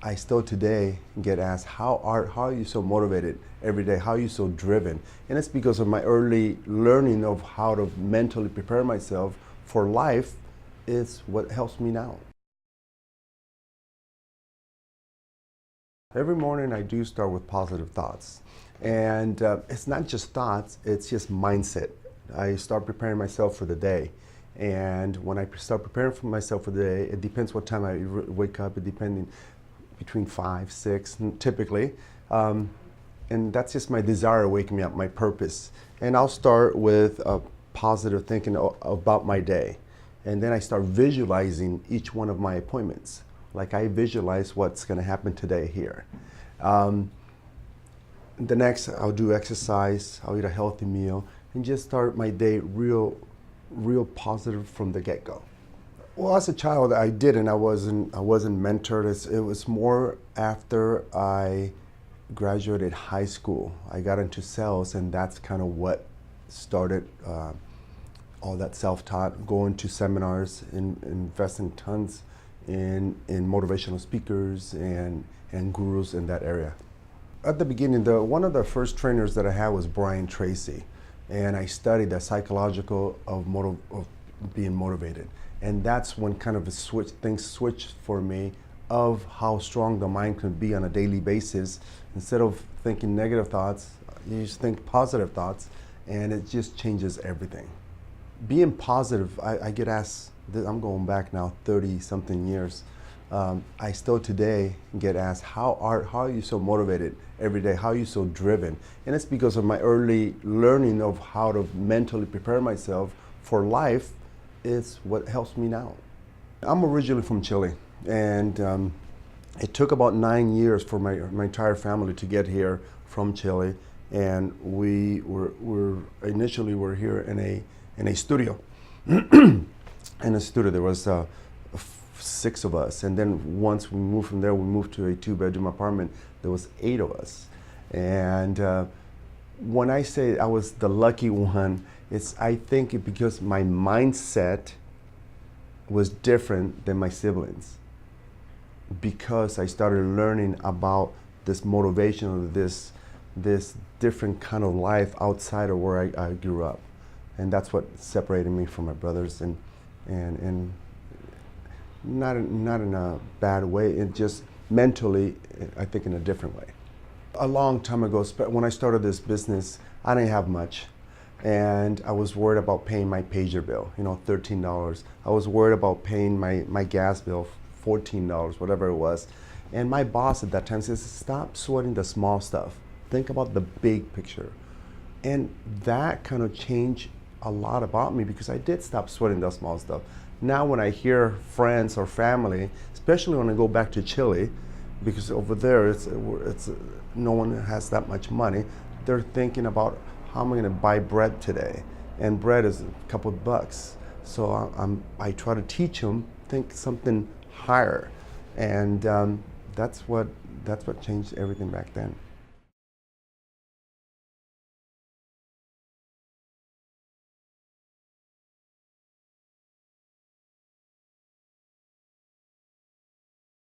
I still today get asked, how are you so motivated every day? How are you so driven? And it's because of my early learning of how to mentally prepare myself for life is what helps me now. Every morning I do start with positive thoughts. And it's not just thoughts, it's just mindset. I start preparing myself for the day. And when I start preparing for myself for the day, it depends what time I wake up, it depending between 5, 6, typically. And that's just my desire waking me up, my purpose. And I'll start with positive thinking about my day. And then I start visualizing each one of my appointments. Like I visualize what's going to happen today here. The next, I'll do exercise, I'll eat a healthy meal, and just start my day real positive from the get-go. Well, as a child, I didn't. I wasn't mentored. It was more after I graduated high school. I got into sales, and that's kind of what started all that self-taught, going to seminars, investing tons in motivational speakers and gurus in that area. At the beginning, one of the first trainers that I had was Brian Tracy, and I studied the psychological of being motivated. And that's when kind of things switched for me of how strong the mind can be on a daily basis. Instead of thinking negative thoughts, you just think positive thoughts, and it just changes everything. Being positive, I get asked, I'm going back now 30-something years, I still today get asked, how are you so motivated every day? How are you so driven? And it's because of my early learning of how to mentally prepare myself for life is what helps me now. I'm originally from Chile, and it took about 9 years for my entire family to get here from Chile, and we initially were here in a studio. In a studio, there was 6 of us, and then once we moved from there, we moved to a 2-bedroom apartment. There was 8 of us, and when I say I was the lucky one, I think it's because my mindset was different than my siblings, because I started learning about this motivation, this different kind of life outside of where I grew up, and that's what separated me from my brothers, and not in a bad way, it just mentally, I think, in a different way. A long time ago, when I started this business, I didn't have much. And I was worried about paying my pager bill, $13. I was worried about paying my gas bill, $14, whatever it was. And my boss at that time says, stop sweating the small stuff. Think about the big picture. And that kind of changed a lot about me, because I did stop sweating the small stuff. Now when I hear friends or family, especially when I go back to Chile, because over there no one has that much money, they're thinking about, how am I going to buy bread today? And bread is a couple of bucks. So I try to teach them, think something higher. And that's what changed everything back then.